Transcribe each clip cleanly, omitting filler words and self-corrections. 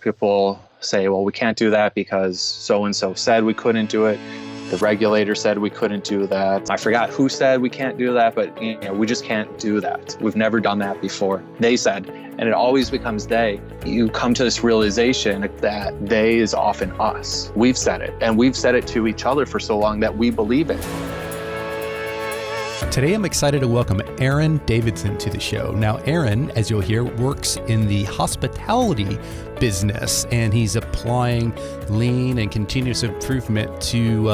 People say, well, we can't do that because so-and-so said we couldn't do it. The regulator said we couldn't do that. I forgot who said we can't do that, but we just can't do that. We've never done that before. They said, and it always becomes they. You come to this realization that they is often us. We've said it, and we've said it to each other for so long that we believe it. Today, I'm excited to welcome Aaron Davidson to the show. Now, Aaron, as you'll hear, works in the hospitality business, and he's applying lean and continuous improvement to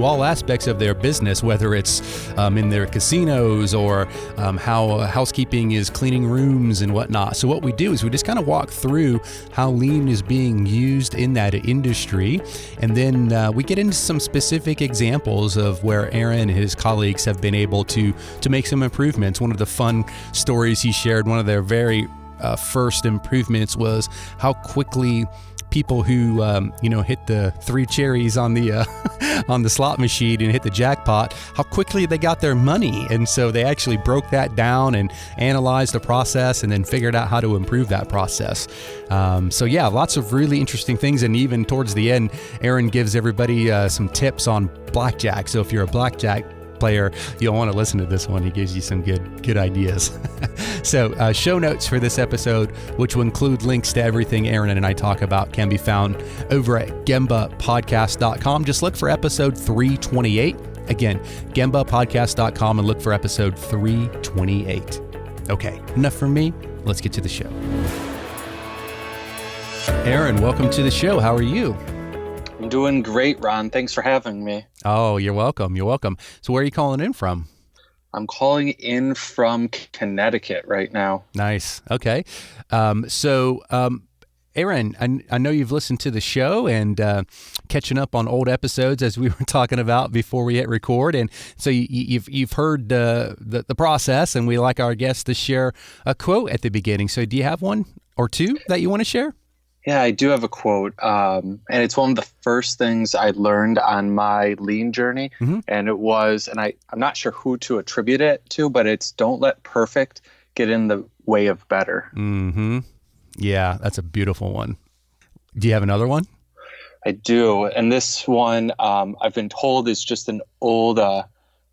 all aspects of their business, whether it's in their casinos or how housekeeping is cleaning rooms and whatnot. So what we do is we just kind of walk through how lean is being used in that industry, and then we get into some specific examples of where Aaron and his colleagues have been able to make some improvements. One of the fun stories he shared, one of their very first improvements was how quickly people who hit the 3 cherries on the on the slot machine and hit the jackpot, how quickly they got their money. And so they actually broke that down and analyzed the process and then figured out how to improve that process. So yeah, lots of really interesting things. And even towards the end, Aaron gives everybody some tips on blackjack. So if you're a blackjack player, you'll want to listen to this one. He gives you some good ideas. So show notes for this episode, which will include links to everything Aaron and I talk about, can be found over at gembapodcast.com. Just look for episode 328. Again, gembapodcast.com, and look for episode 328. Okay, enough from me. Let's get to the show. Aaron, welcome to the show. How are you? I'm doing great, Ron. Thanks for having me. Oh, you're welcome. You're welcome. So where are you calling in from? I'm calling in from Connecticut right now. Nice. Okay. Aaron, I know you've listened to the show and catching up on old episodes as we were talking about before we hit record. And so you've heard the process, and we like our guests to share a quote at the beginning. So do you have one or two that you want to share? Yeah, I do have a quote, and it's one of the first things I learned on my lean journey, and it was, and I'm not sure who to attribute it to, but it's "Don't let perfect get in the way of better." Mm-hmm. Yeah, that's a beautiful one. Do you have another one? I do, and this one I've been told is just an old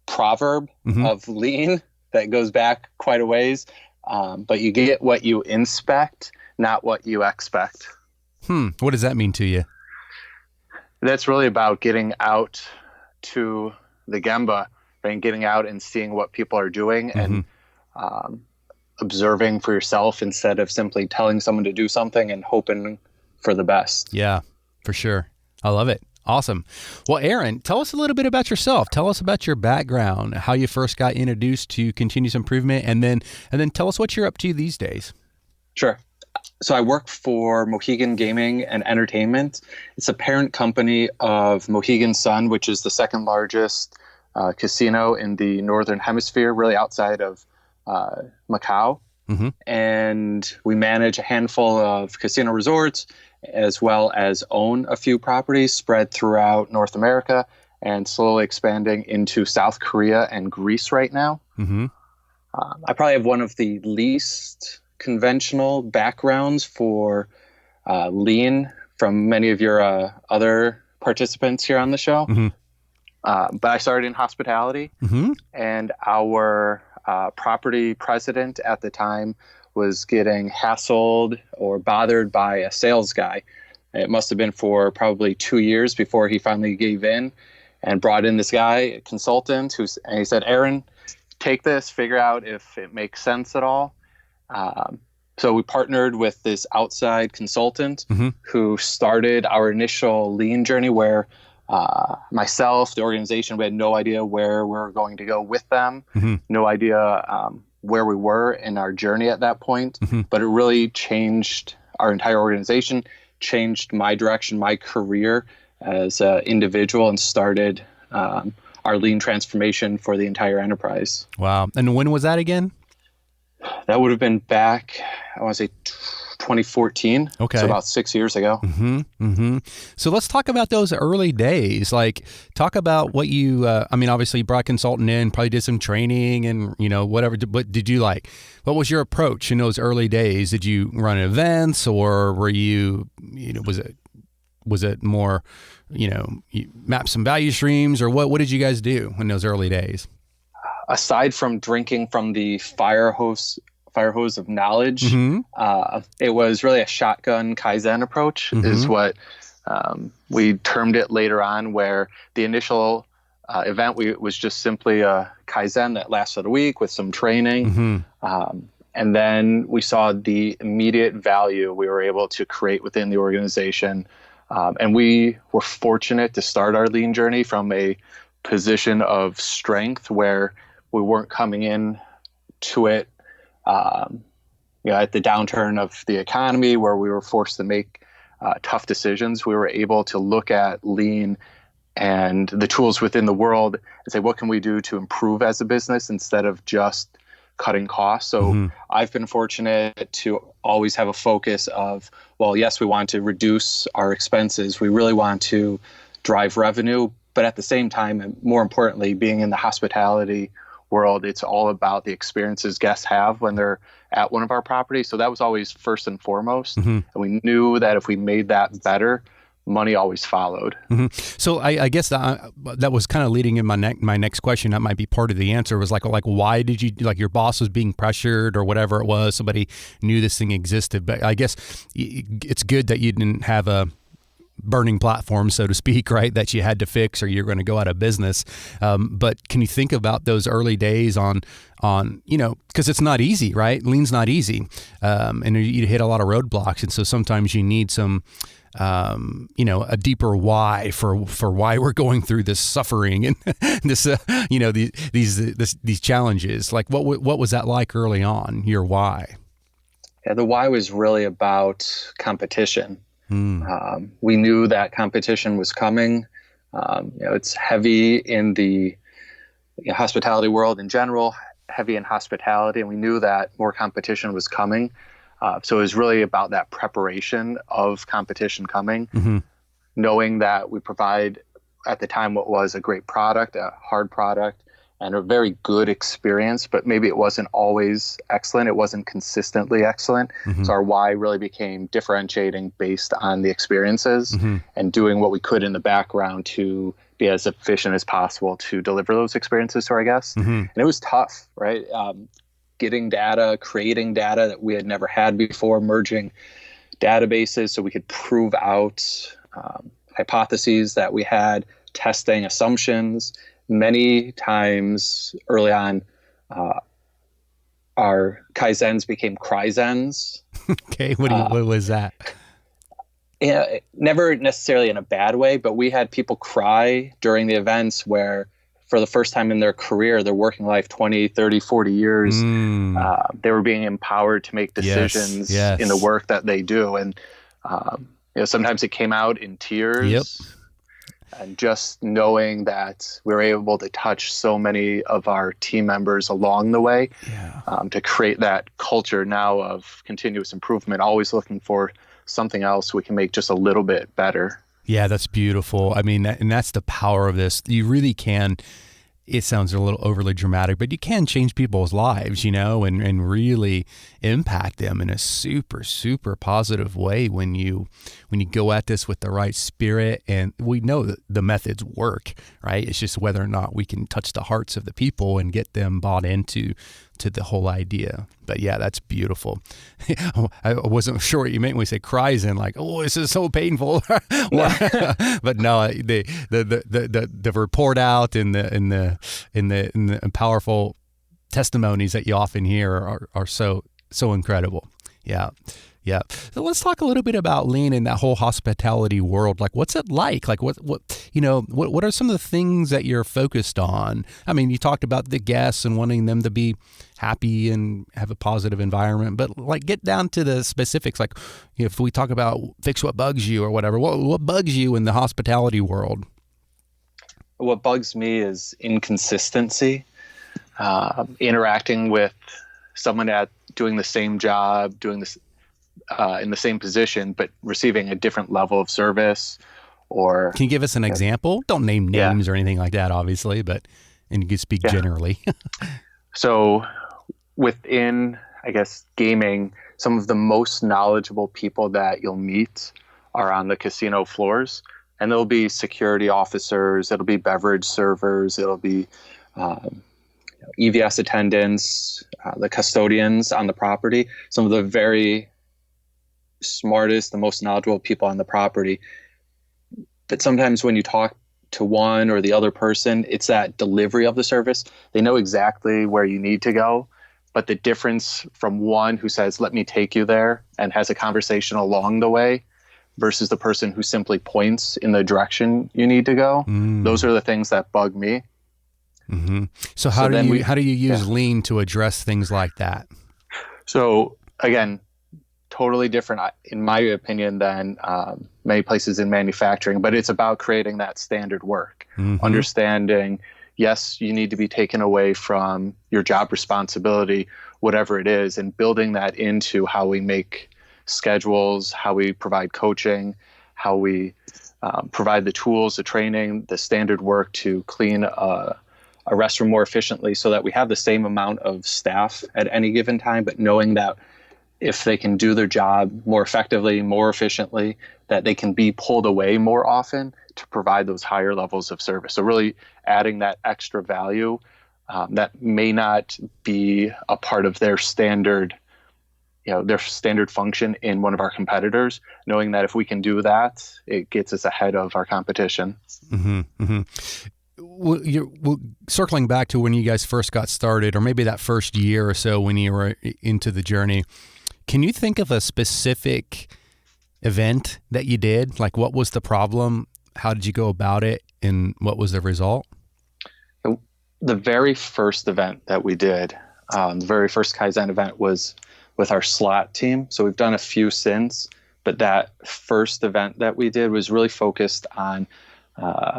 proverb of lean that goes back quite a ways, but you get what you inspect, not what you expect. What does that mean to you? That's really about getting out to the Gemba, right? And getting out and seeing what people are doing and observing for yourself instead of simply telling someone to do something and hoping for the best. Yeah, for sure. I love it. Awesome. Well, Aaron, tell us a little bit about yourself. Tell us about your background, how you first got introduced to continuous improvement, and then tell us what you're up to these days. Sure. So I work for Mohegan Gaming and Entertainment. It's a parent company of Mohegan Sun, which is the second largest casino in the Northern Hemisphere, really outside of Macau. And we manage a handful of casino resorts, as well as own a few properties spread throughout North America and slowly expanding into South Korea and Greece right now. I probably have one of the least conventional backgrounds for lean from many of your other participants here on the show. But I started in hospitality, and our property president at the time was getting hassled or bothered by a sales guy. It must have been for probably 2 years before he finally gave in and brought in this guy, a consultant, and he said, "Aaron, take this, figure out if it makes sense at all." So we partnered with this outside consultant who started our initial lean journey where myself, the organization, we had no idea where we were going to go with them, no idea where we were in our journey at that point. But it really changed our entire organization, changed my direction, my career as an individual, and started our lean transformation for the entire enterprise. Wow. And when was that again? That would have been back, I want to say 2014. Okay. So about 6 years ago. So let's talk about those early days. Like, talk about what you, obviously you brought a consultant in, probably did some training and, whatever. But what was your approach in those early days? Did you run events, or were you, was it more, you map some value streams, or what did you guys do in those early days? Aside from drinking from the fire hose of knowledge, it was really a shotgun kaizen approach, is what we termed it later on, where the initial event was just simply a kaizen that lasted a week with some training. And then we saw the immediate value we were able to create within the organization. And we were fortunate to start our lean journey from a position of strength, where we weren't coming in to it at the downturn of the economy, where we were forced to make tough decisions. We were able to look at lean and the tools within the world and say, what can we do to improve as a business instead of just cutting costs? So I've been fortunate to always have a focus of, well, yes, we want to reduce our expenses. We really want to drive revenue, but at the same time, and more importantly, being in the hospitality world, it's all about the experiences guests have when they're at one of our properties. So that was always first and foremost. And we knew that if we made that better, money always followed. So I guess that was kind of leading in my next question. That might be part of the answer, was like why did you, like, your boss was being pressured or whatever it was, somebody knew this thing existed. But I guess it's good that you didn't have a burning platform, so to speak, right, that you had to fix or you're going to go out of business. But can you think about those early days on, because it's not easy, right? Lean's not easy. And you hit a lot of roadblocks. And so sometimes you need some, a deeper why for why we're going through this suffering and this, these challenges. Like what was that like early on, your why? Yeah, the why was really about competition. We knew that competition was coming. It's heavy in the hospitality world in general, heavy in hospitality, and we knew that more competition was coming. So it was really about that preparation of competition coming, knowing that we provide at the time what was a great product, a hard product, and a very good experience, but maybe it wasn't always excellent. It wasn't consistently excellent. So our why really became differentiating based on the experiences and doing what we could in the background to be as efficient as possible to deliver those experiences to our guests. And it was tough, right? Getting data, creating data that we had never had before, merging databases so we could prove out hypotheses that we had, testing assumptions. Many times early on, our kaizens became cryzens. Okay, what was that? Yeah, never necessarily in a bad way, but we had people cry during the events where, for the first time in their career, their working life, 20, 30, 40 years, they were being empowered to make decisions in the work that they do. And sometimes it came out in tears. And just knowing that we were able to touch so many of our team members along the way, to create that culture now of continuous improvement, always looking for something else we can make just a little bit better. Yeah, that's beautiful. I mean, and that's the power of this. You really can. It sounds a little overly dramatic, but you can change people's lives, and really impact them in a super, super positive way when you go at this with the right spirit. And we know that the methods work, right? It's just whether or not we can touch the hearts of the people and get them bought into the whole idea. But yeah, that's beautiful. I wasn't sure what you meant when we say cries and like, oh, this is so painful. But no, the report out and the powerful testimonies that you often hear are so incredible. Yeah. Yeah. So let's talk a little bit about lean in that whole hospitality world. Like, what's it like? Like, what are some of the things that you're focused on? I mean, you talked about the guests and wanting them to be happy and have a positive environment, but like, get down to the specifics. Like, if we talk about fix what bugs you or whatever, what bugs you in the hospitality world? What bugs me is inconsistency, interacting with someone doing the same job, doing in the same position, but receiving a different level of service. Or can you give us an example? Don't name names or anything like that, obviously, and you can speak generally. So within, I guess, gaming, some of the most knowledgeable people that you'll meet are on the casino floors. And there'll be security officers, it'll be beverage servers, it'll be EVS attendants, the custodians on the property, some of the very smartest, the most knowledgeable people on the property. But sometimes when you talk to one or the other person, it's that delivery of the service. They know exactly where you need to go, but the difference from one who says, let me take you there, and has a conversation along the way, versus the person who simply points in the direction you need to go. Those are the things that bug me. Mm-hmm. So how do you use lean to address things like that? So again, totally different, in my opinion, than many places in manufacturing, but it's about creating that standard work, understanding, yes, you need to be taken away from your job responsibility, whatever it is, and building that into how we make schedules, how we provide coaching, how we provide the tools, the training, the standard work to clean a restroom more efficiently, so that we have the same amount of staff at any given time, but knowing that if they can do their job more effectively, more efficiently, that they can be pulled away more often to provide those higher levels of service. So really adding that extra value that may not be a part of their standard, their standard function in one of our competitors, knowing that if we can do that, it gets us ahead of our competition. Mm-hmm, mm-hmm. Circling back to when you guys first got started, or maybe that first year or so when you were into the journey, can you think of a specific event that you did? Like, what was the problem? How did you go about it? And what was the result? The very first event that we did, the very first Kaizen event, was with our slot team. So we've done a few since, but that first event that we did was really focused on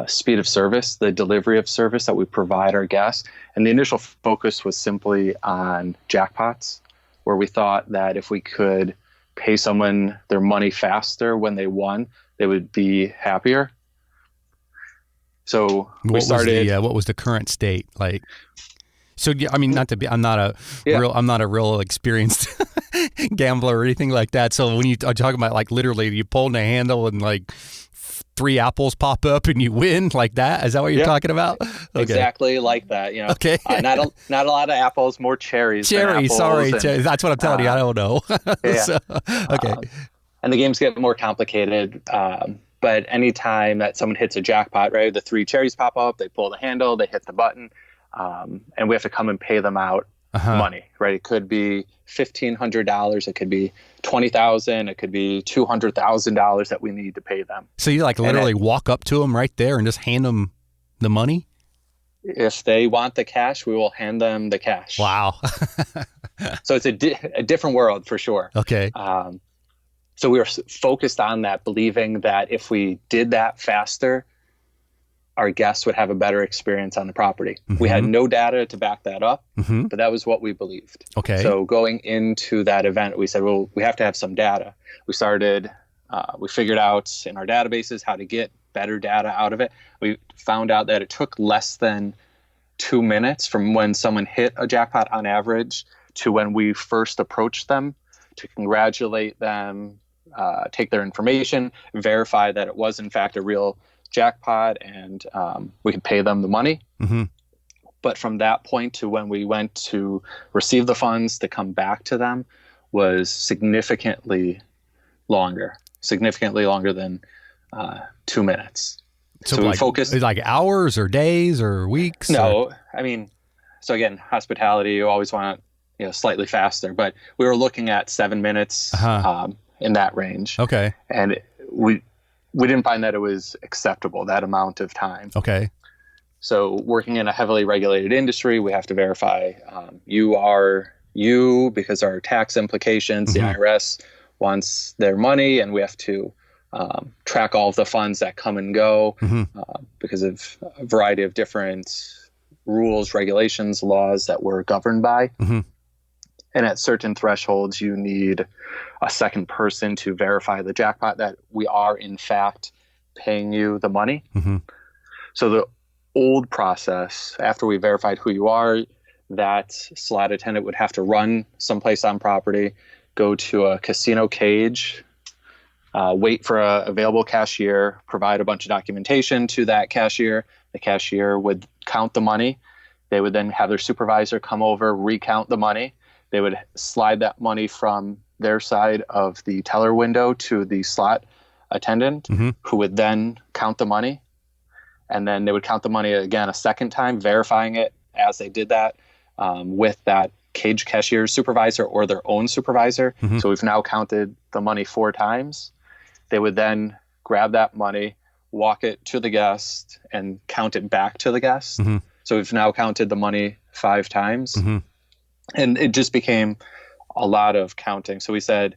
speed of service, the delivery of service that we provide our guests. And the initial focus was simply on jackpots, where we thought that if we could pay someone their money faster when they won, they would be happier. So we started. What was the current state like? So I mean, I'm not a real experienced gambler or anything like that. So when you are talking about, like, literally you pull the handle and like 3 apples pop up and you win, like that? Is that what you're talking about? Okay. Exactly like that. Okay. Not a lot of apples, more cherries. Cherries. Sorry, that's what I'm telling you. I don't know. So, okay. And the games get more complicated. But anytime that someone hits a jackpot, right, the 3 cherries pop up, they pull the handle, they hit the button, and we have to come and pay them out money, right? It could be $1,500, it could be $20,000, it could be $200,000 that we need to pay them. So you literally walk up to them right there and just hand them the money? If they want the cash, we will hand them the cash. Wow. So it's a different world for sure. Okay. So we were focused on that, believing that if we did that faster, our guests would have a better experience on the property. We had no data to back that up, but that was what we believed. Okay. So going into that event, we said, well, we have to have some data. We figured out in our databases how to get better data out of it. We found out that it took less than 2 minutes from when someone hit a jackpot on average to when we first approached them to congratulate them, take their information, verify that it was in fact a real jackpot, and we could pay them the money. But from that point to when we went to receive the funds to come back to them was significantly longer than 2 minutes. So we focused like hours or days or weeks? No, I mean, so again, hospitality, you always want slightly faster, but we were looking at 7 minutes in that range. Okay. And we didn't find that it was acceptable, that amount of time. Okay. So working in a heavily regulated industry, we have to verify you are you because our tax implications, the IRS wants their money, and we have to track all of the funds that come and go because of a variety of different rules, regulations, laws that we're governed by. And at certain thresholds, you need a second person to verify the jackpot that we are, in fact, paying you the money. Mm-hmm. So the old process, after we verified who you are, that slot attendant would have to run someplace on property, go to a casino cage, wait for an available cashier, provide a bunch of documentation to that cashier. The cashier would count the money. They would then have their supervisor come over, recount the money. They would slide that money from their side of the teller window to the slot attendant, Mm-hmm. who would then count the money. And then they would count the money again a second time, verifying it as they did that with that cage cashier supervisor or their own supervisor. Mm-hmm. So we've now counted the money 4 times. They would then grab that money, walk it to the guest, and count it back to the guest. Mm-hmm. So we've now counted the money 5 times. Mm-hmm. And it just became a lot of counting. So we said,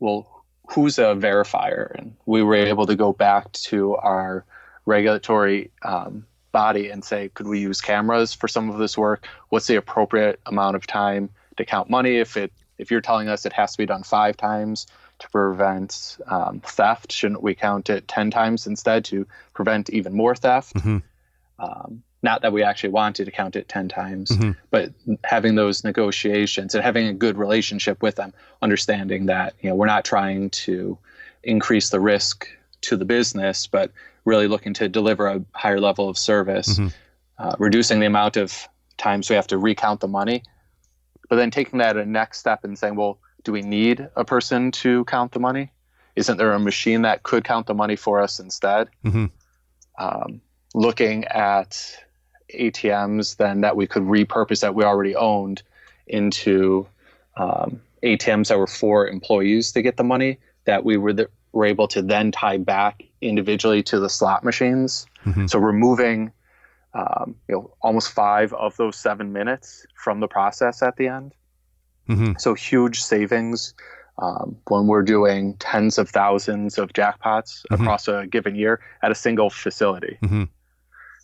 well, who's a verifier? And we were able to go back to our regulatory body and say, could we use cameras for some of this work? What's the appropriate amount of time to count money? If you're telling us it has to be done 5 times to prevent theft, shouldn't we count it 10 times instead to prevent even more theft? Mm-hmm. Not that we actually wanted to count it 10 times, Mm-hmm. but having those negotiations and having a good relationship with them, understanding that, we're not trying to increase the risk to the business, but really looking to deliver a higher level of service, reducing the amount of times we have to recount the money, but then taking that a next step and saying, well, do we need a person to count the money? Isn't there a machine that could count the money for us instead? Mm-hmm. Looking at ATMs then that we could repurpose that we already owned into ATMs that were for employees to get the money that we were able to then tie back individually to the slot machines. Mm-hmm. So removing almost 5 of those 7 minutes from the process at the end. Mm-hmm. So huge savings when we're doing tens of thousands of jackpots across a given year at a single facility. Mm-hmm.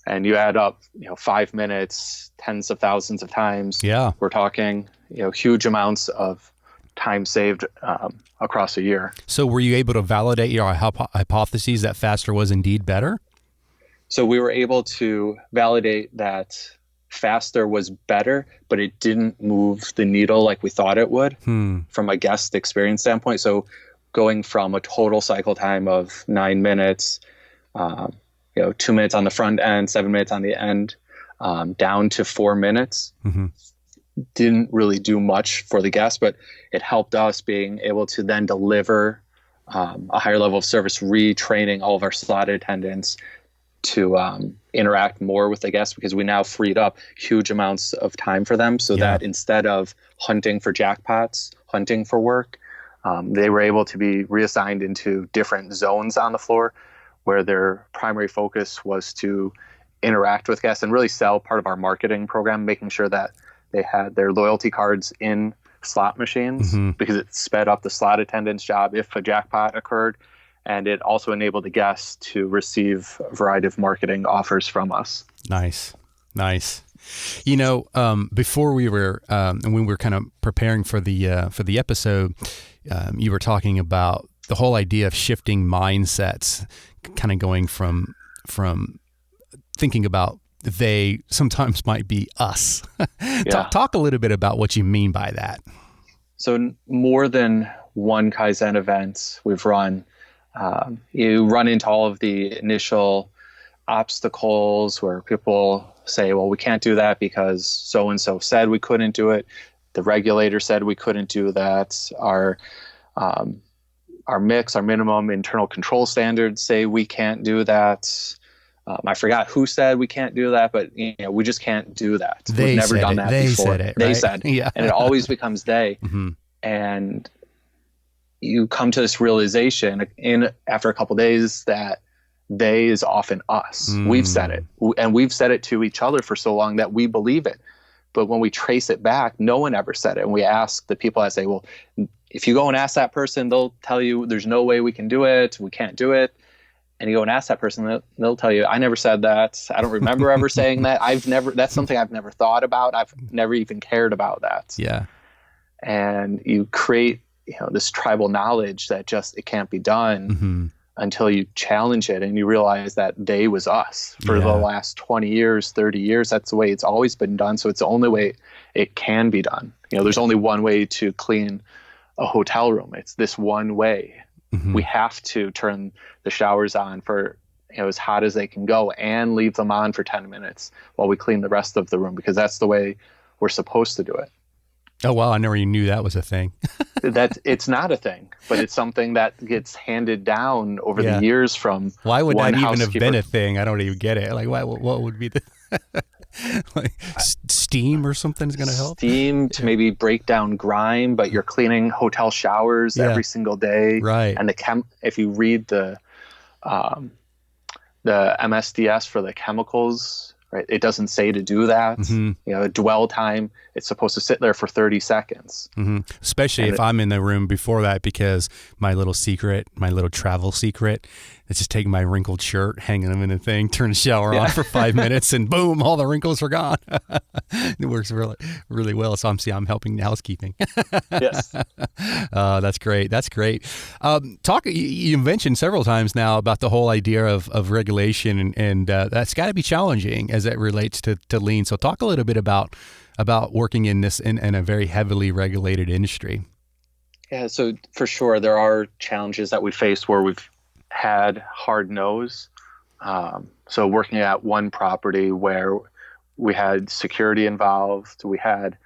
And you add up, 5 minutes, tens of thousands of times. Yeah. We're talking, huge amounts of time saved across a year. So were you able to validate your hypotheses that faster was indeed better? So we were able to validate that faster was better, but it didn't move the needle like we thought it would from a guest experience standpoint. So going from a total cycle time of 9 minutes, 2 minutes on the front end, 7 minutes on the end, down to 4 minutes. Didn't really do much for the guest, but it helped us being able to then deliver a higher level of service, retraining all of our slot attendants to interact more with the guests, because we now freed up huge amounts of time for them so that instead of hunting for jackpots, hunting for work, they were able to be reassigned into different zones on the floor where their primary focus was to interact with guests and really sell part of our marketing program, making sure that they had their loyalty cards in slot machines because it sped up the slot attendant's job if a jackpot occurred. And it also enabled the guests to receive a variety of marketing offers from us. Nice. Before we were, when we were kind of preparing for the episode, you were talking about the whole idea of shifting mindsets, kind of going from thinking about they sometimes might be us. Talk a little bit about what you mean by that. So more than one Kaizen event we've run, you run into all of the initial obstacles where people say, well, we can't do that because so-and-so said we couldn't do it. The regulator said we couldn't do that. Our minimum internal control standards say we can't do that. I forgot who said we can't do that, but we just can't do that. We've never done that before. They said, yeah. And it always becomes they. And you come to this realization after a couple of days that they is often us. We've said it, and we've said it to each other for so long that we believe it. But when we trace it back, no one ever said it. And we ask the people that say, well, if you go and ask that person, they'll tell you there's no way we can do it. We can't do it. And you go and ask that person, they'll tell you, I never said that. I don't remember ever saying that. That's something I've never thought about. I've never even cared about that. Yeah. and you create, this tribal knowledge that just, it can't be done until you challenge it and you realize that they was us for the last 20 years, 30 years. That's the way it's always been done. So it's the only way it can be done. There's only one way to clean a hotel room. It's this one way. We have to turn the showers on for, as hot as they can go and leave them on for 10 minutes while we clean the rest of the room, because that's the way we're supposed to do it. Oh, wow. I never even knew that was a thing. It's not a thing, but it's something that gets handed down over the years from Why would one that even have housekeeper. been a thing? I don't even get it. Like, what would be the like steam or something's going to help? Steam to maybe break down grime, but you're cleaning hotel showers every single day. Right. And if you read the MSDS for the chemicals, right, it doesn't say to do that. Dwell time, it's supposed to sit there for 30 seconds. Especially if I'm in the room before that, because my little travel secret, is just taking my wrinkled shirt, hanging them in a thing, turn the shower on for 5 minutes, and boom, all the wrinkles are gone. It works really, really well. So I'm helping housekeeping. Yes. That's great. That's great. You mentioned several times now about the whole idea of regulation, and that's got to be challenging as it relates to lean. So talk a little bit about working in a very heavily regulated industry. Yeah, so for sure there are challenges that we face where we've had hard no's. So working at one property where we had security involved, we had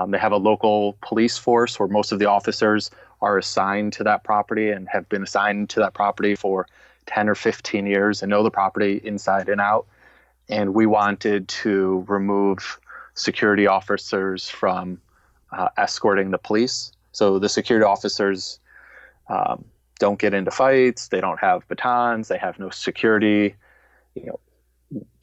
they have a local police force where most of the officers are assigned to that property and have been assigned to that property for 10 or 15 years and know the property inside and out. And we wanted to remove security officers from escorting the police. So the security officers don't get into fights. They don't have batons. They have no security,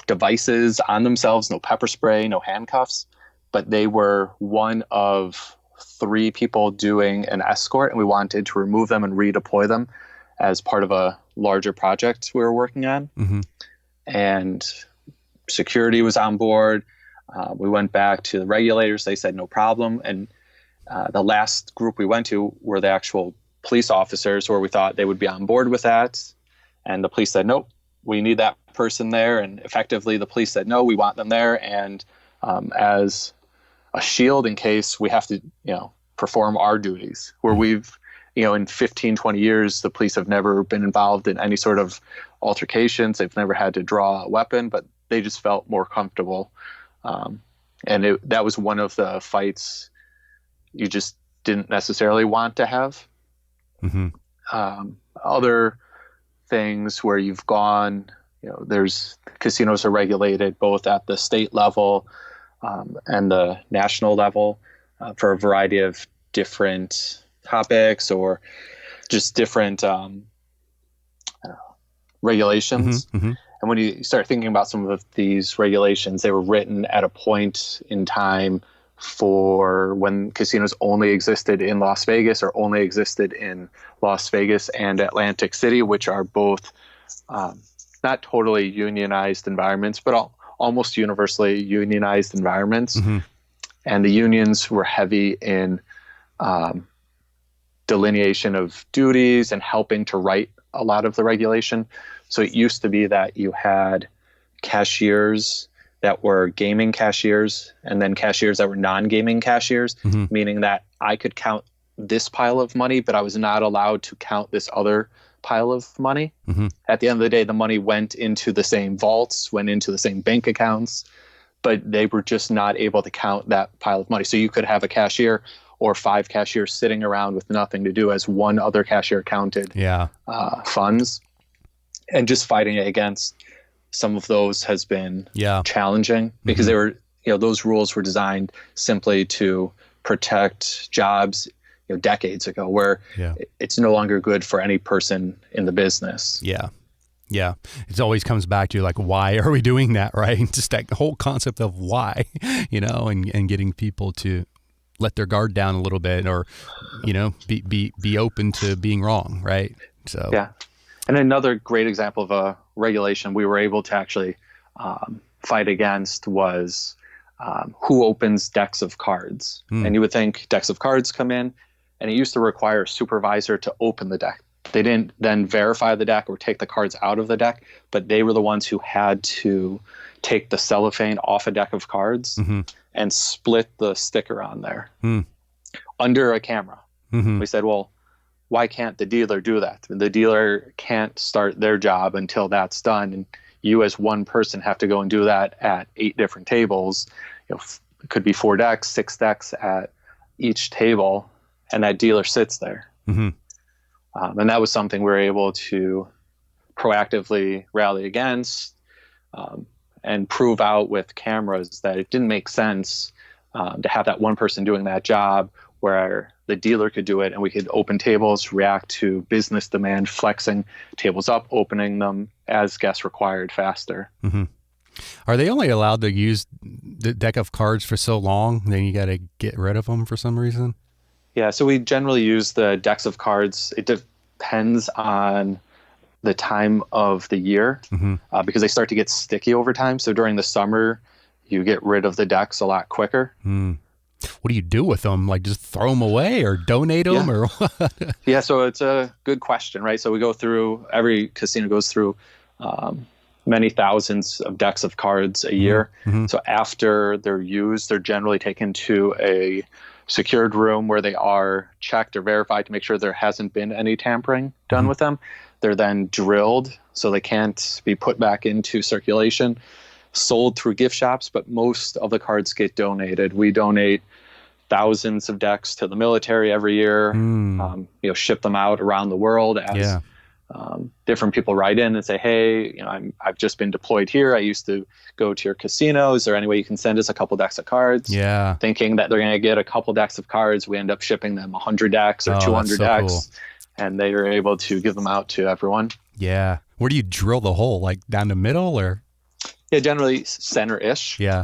devices on themselves, no pepper spray, no handcuffs. But they were one of 3 people doing an escort, and we wanted to remove them and redeploy them as part of a larger project we were working on. And security was on board. We went back to the regulators. They said no problem. And the last group we went to were the actual police officers, where we thought they would be on board with that. And the police said, nope, we need that person there. And effectively the police said, no, we want them there. And as a shield in case we have to, perform our duties, where we've, in 15, 20 years, the police have never been involved in any sort of altercations. They've never had to draw a weapon, but they just felt more comfortable. And that was one of the fights you just didn't necessarily want to have. Other things where you've gone, there's casinos are regulated both at the state level and the national level for a variety of different topics or just different regulations. And when you start thinking about some of these regulations, they were written at a point in time for when casinos only existed in Las Vegas or only existed in Las Vegas and Atlantic City, which are both not totally unionized environments, but almost universally unionized environments. And the unions were heavy in delineation of duties and helping to write a lot of the regulation. So it used to be that you had cashiers that were gaming cashiers and then cashiers that were non-gaming cashiers, meaning that I could count this pile of money, but I was not allowed to count this other pile of money. At the end of the day, the money went into the same vaults, went into the same bank accounts, but they were just not able to count that pile of money. So you could have a cashier or 5 cashiers sitting around with nothing to do as one other cashier counted funds. And just fighting against some of those has been challenging because they were, those rules were designed simply to protect jobs, decades ago, where it's no longer good for any person in the business. Yeah. It always comes back to like, why are we doing that? Right. Just that whole concept of why, and getting people to let their guard down a little bit or, be open to being wrong. Right. So, yeah. And another great example of a regulation we were able to actually fight against was who opens decks of cards. And you would think decks of cards come in, and it used to require a supervisor to open the deck. They didn't then verify the deck or take the cards out of the deck, but they were the ones who had to take the cellophane off a deck of cards and split the sticker on there under a camera. We said, well, why can't the dealer do that? The dealer can't start their job until that's done. And you as one person have to go and do that at 8 different tables. It could be 4 decks, 6 decks at each table, and that dealer sits there. And that was something we were able to proactively rally against and prove out with cameras that it didn't make sense to have that one person doing that job where the dealer could do it and we could open tables, react to business demand, flexing tables up, opening them as guests required faster. Are they only allowed to use the deck of cards for so long, then you got to get rid of them for some reason? Yeah, so we generally use the decks of cards. It depends on the time of the year because they start to get sticky over time. So during the summer, you get rid of the decks a lot quicker. What do you do with them? Like just throw them away or donate them or what? Yeah, so it's a good question, right? So we go through, every casino goes through many thousands of decks of cards a year. So after they're used, they're generally taken to a secured room where they are checked or verified to make sure there hasn't been any tampering done with them. They're then drilled so they can't be put back into circulation, sold through gift shops, but most of the cards get donated. We donate thousands of decks to the military every year, ship them out around the world as different people write in and say, hey, I've just been deployed here. I used to go to your casino. Is there any way you can send us a couple decks of cards? Yeah. Thinking that they're going to get a couple decks of cards. We end up shipping them 100 decks or 200 decks. Cool. And they are able to give them out to everyone. Yeah. Where do you drill the hole? Like down the middle or? Yeah, generally center-ish. Yeah.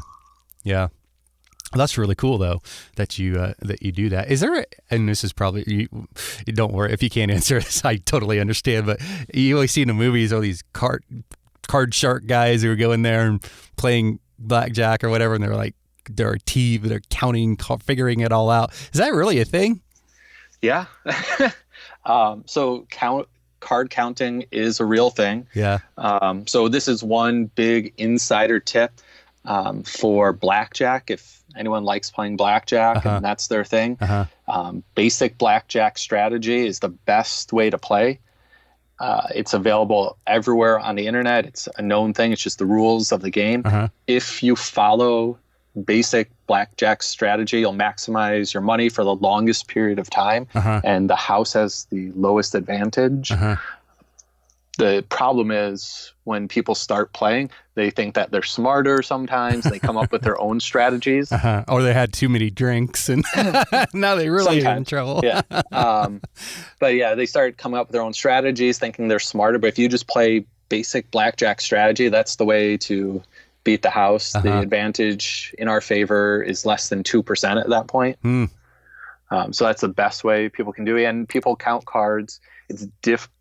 That's really cool though that you do that. Is there and this is probably you don't worry if you can't answer this, I totally understand, but you always see in the movies all these card shark guys who are going there and playing blackjack or whatever, and they're counting, figuring it all out. Is that really a thing? Yeah. So card counting is a real thing. Yeah. So this is one big insider tip for blackjack. If anyone likes playing blackjack and that's their thing, basic blackjack strategy is the best way to play. It's available everywhere on the internet. It's a known thing. It's just the rules of the game. If you follow basic blackjack strategy, you'll maximize your money for the longest period of time, and the house has the lowest advantage. The problem is when people start playing, they think that they're smarter sometimes. They come up with their own strategies. Or they had too many drinks and now they really are in trouble. Yeah. But yeah, they start coming up with their own strategies thinking they're smarter. But if you just play basic blackjack strategy, that's the way to beat the house. The advantage in our favor is less than 2% at that point. So that's the best way people can do it. And people count cards. It's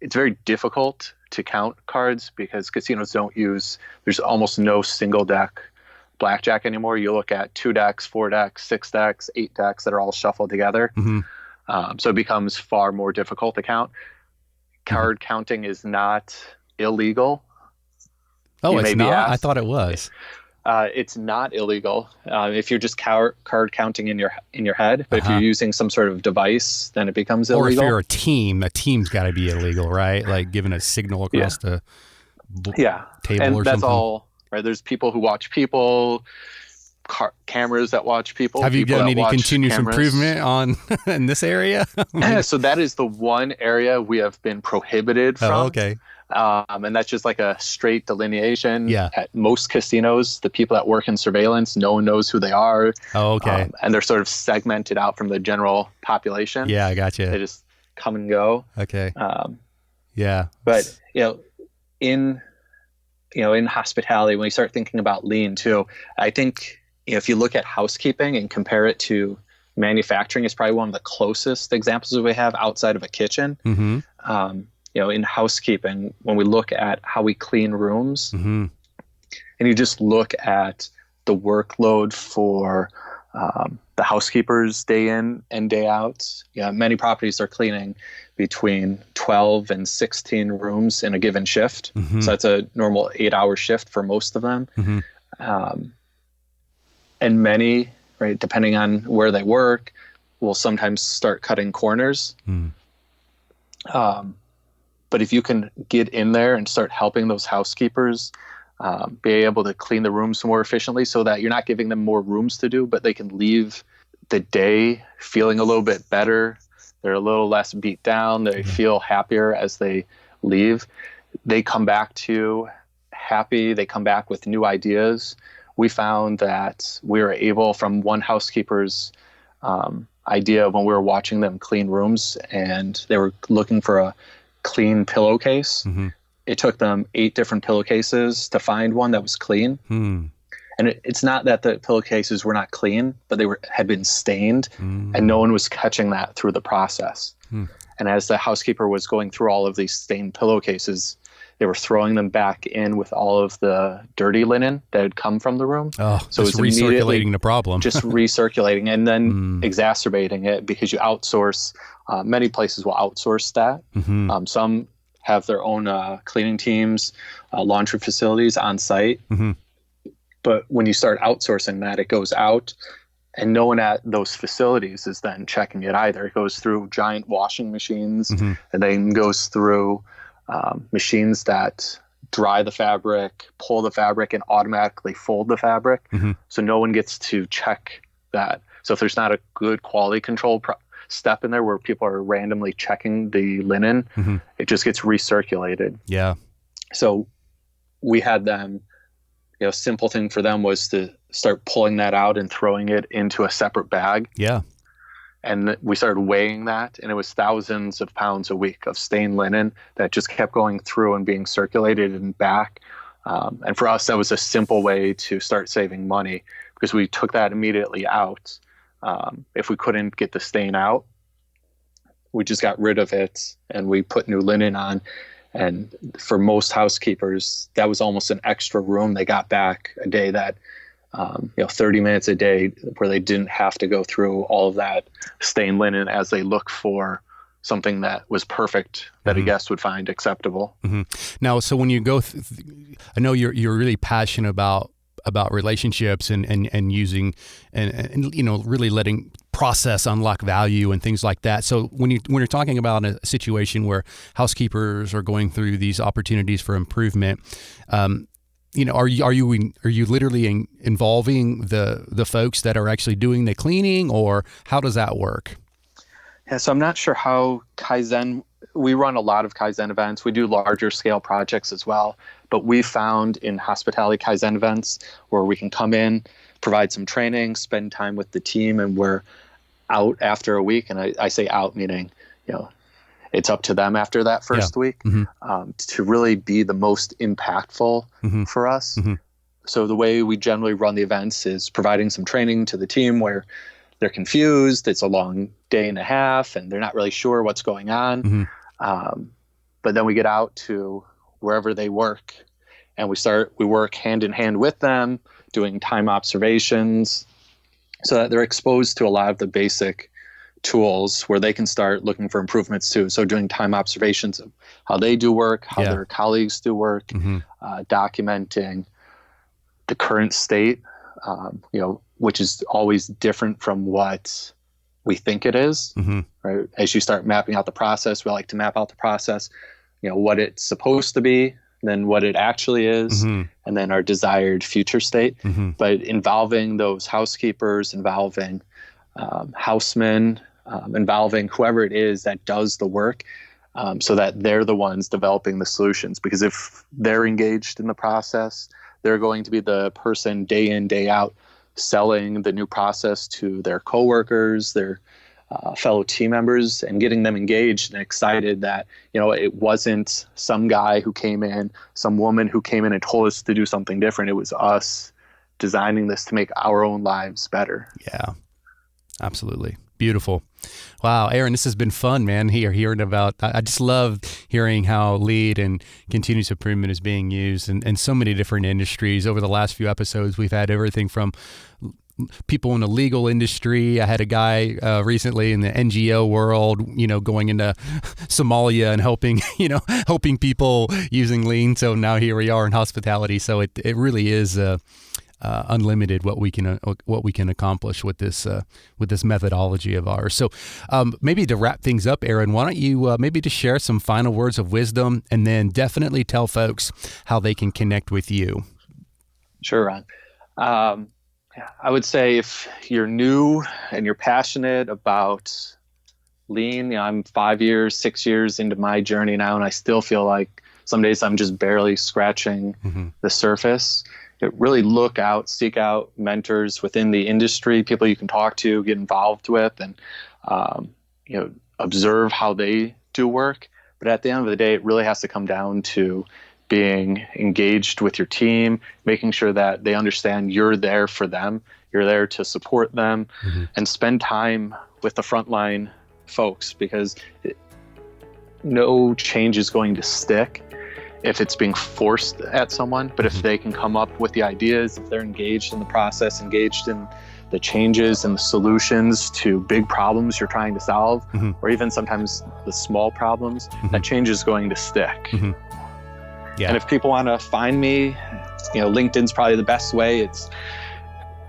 very difficult to count cards because casinos there's almost no single deck blackjack anymore. You look at 2 decks, 4 decks, 6 decks, 8 decks that are all shuffled together. So it becomes far more difficult to count. Card counting is not illegal. Oh, it's not? I thought it was. It's not illegal if you're just card counting in your head. But if you're using some sort of device, then it becomes illegal. Or if you're a team's got to be illegal, right? Like giving a signal across the table and or that's something. all. Right? There's people who watch people, cameras that watch people. Have you done any continuous improvement on in this area? So that is the one area we have been prohibited from. Oh, okay. And that's just like a straight delineation. Yeah. At most casinos, the people that work in surveillance, no one knows who they are. Oh, okay. And they're sort of segmented out from the general population. Yeah, I gotcha. They just come and go. Okay. Yeah. But in hospitality, when we start thinking about lean too, I think if you look at housekeeping and compare it to manufacturing, it's probably one of the closest examples that we have outside of a kitchen. In housekeeping, when we look at how we clean rooms, and you just look at the workload for the housekeepers day in and day out. Many properties are cleaning between 12 and 16 rooms in a given shift. Mm-hmm. So that's a normal 8-hour shift for most of them. Mm-hmm. And many, right, depending on where they work, will sometimes start cutting corners. Mm. But if you can get in there and start helping those housekeepers be able to clean the rooms more efficiently, so that you're not giving them more rooms to do, but they can leave the day feeling a little bit better. They're a little less beat down. They feel happier as they leave. They come back to happy. They come back with new ideas. We found that we were able, from one housekeeper's idea when we were watching them clean rooms, and they were looking for a clean pillowcase. Mm-hmm. It took them 8 different pillowcases to find one that was clean. Mm. And it's not that the pillowcases were not clean, but they had been stained, and no one was catching that through the process. And as the housekeeper was going through all of these stained pillowcases, they were throwing them back in with all of the dirty linen that had come from the room. Oh, so just recirculating the problem. Just recirculating and then exacerbating it, because you outsource. Many places will outsource that. Mm-hmm. Some have their own cleaning teams, laundry facilities on site. Mm-hmm. But when you start outsourcing that, it goes out, and no one at those facilities is then checking it either. It goes through giant washing machines, and then goes through machines that dry the fabric, pull the fabric, and automatically fold the fabric. So no one gets to check that. So if there's not a good quality control step in there where people are randomly checking the linen, it just gets recirculated. Yeah. So we had them, simple thing for them was to start pulling that out and throwing it into a separate bag. Yeah. And we started weighing that, and it was thousands of pounds a week of stained linen that just kept going through and being circulated and back. And for us, that was a simple way to start saving money, because we took that immediately out. If we couldn't get the stain out, we just got rid of it and we put new linen on. And for most housekeepers, that was almost an extra room they got back a day, that 30 minutes a day where they didn't have to go through all of that stained linen as they look for something that was perfect that a guest would find acceptable. Now, so when you go, I know you're really passionate about relationships and using and really letting process unlock value and things like that. So when you're talking about a situation where housekeepers are going through these opportunities for improvement, are you literally involving the folks that are actually doing the cleaning, or how does that work? Yeah, so I'm not sure how kaizen. We run a lot of kaizen events. We do larger scale projects as well, but we found in hospitality kaizen events where we can come in, provide some training, spend time with the team, and we're out after a week. And I say out meaning, it's up to them after that first week to really be the most impactful for us. So the way we generally run the events is providing some training to the team where they're confused. It's a long day and a half, and they're not really sure what's going on. But then we get out to wherever they work, and we work hand in hand with them, doing time observations, so that they're exposed to a lot of the basic tools where they can start looking for improvements too. So doing time observations of how they do work, how their colleagues do work, documenting the current state, which is always different from what we think it is, right? As you start mapping out the process, we like to map out the process, what it's supposed to be, then what it actually is, and then our desired future state. But involving those housekeepers, involving housemen, involving whoever it is that does the work, so that they're the ones developing the solutions. Because if they're engaged in the process, they're going to be the person day in, day out, selling the new process to their coworkers, their fellow team members, and getting them engaged and excited that, it wasn't some guy who came in, some woman who came in and told us to do something different. It was us designing this to make our own lives better. Yeah, absolutely. Beautiful. Wow, Aaron, this has been fun, man. Hearing about, I just love hearing how lead and continuous improvement is being used in so many different industries. Over the last few episodes, we've had everything from people in the legal industry. I had a guy recently in the NGO world, going into Somalia and helping people using lean. So now here we are in hospitality. So it really is unlimited what we can accomplish with this methodology of ours. So maybe to wrap things up, Aaron, why don't you maybe just share some final words of wisdom, and then definitely tell folks how they can connect with you. Sure, Ron. I would say if you're new and you're passionate about lean, I'm 5 years, 6 years into my journey now, and I still feel like some days I'm just barely scratching the surface. Really seek out mentors within the industry, people you can talk to, get involved with, and observe how they do work. But at the end of the day, it really has to come down to being engaged with your team, making sure that they understand you're there for them, you're there to support them, and spend time with the frontline folks, because no change is going to stick if it's being forced at someone. But if they can come up with the ideas, if they're engaged in the process, engaged in the changes and the solutions to big problems you're trying to solve, or even sometimes the small problems, that change is going to stick. Yeah. And if people want to find me, LinkedIn's probably the best way. It's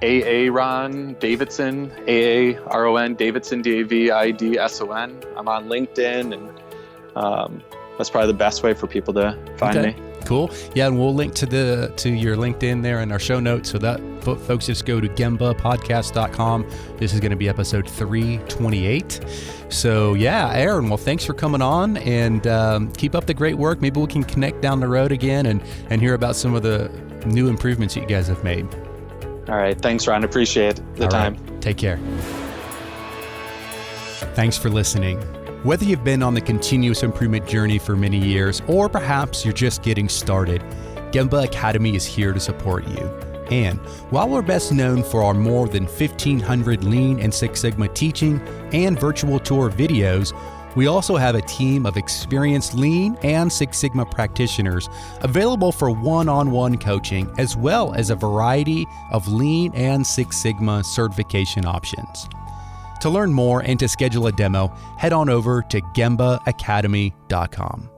Aaron Davidson, Aaron Davidson, Davidson. I'm on LinkedIn, and that's probably the best way for people to find me. Cool. Yeah, and we'll link to your LinkedIn there in our show notes, so that folks just go to gembapodcast.com. This is going to be episode 328. So yeah, Aaron, well, thanks for coming on, and keep up the great work. Maybe we can connect down the road again and hear about some of the new improvements that you guys have made. All right. Thanks, Ron. Appreciate the time. Right. Take care. Thanks for listening. Whether you've been on the continuous improvement journey for many years, or perhaps you're just getting started, Gemba Academy is here to support you. And while we're best known for our more than 1,500 Lean and Six Sigma teaching and virtual tour videos, we also have a team of experienced Lean and Six Sigma practitioners available for one-on-one coaching, as well as a variety of Lean and Six Sigma certification options. To learn more and to schedule a demo, head on over to gembaacademy.com.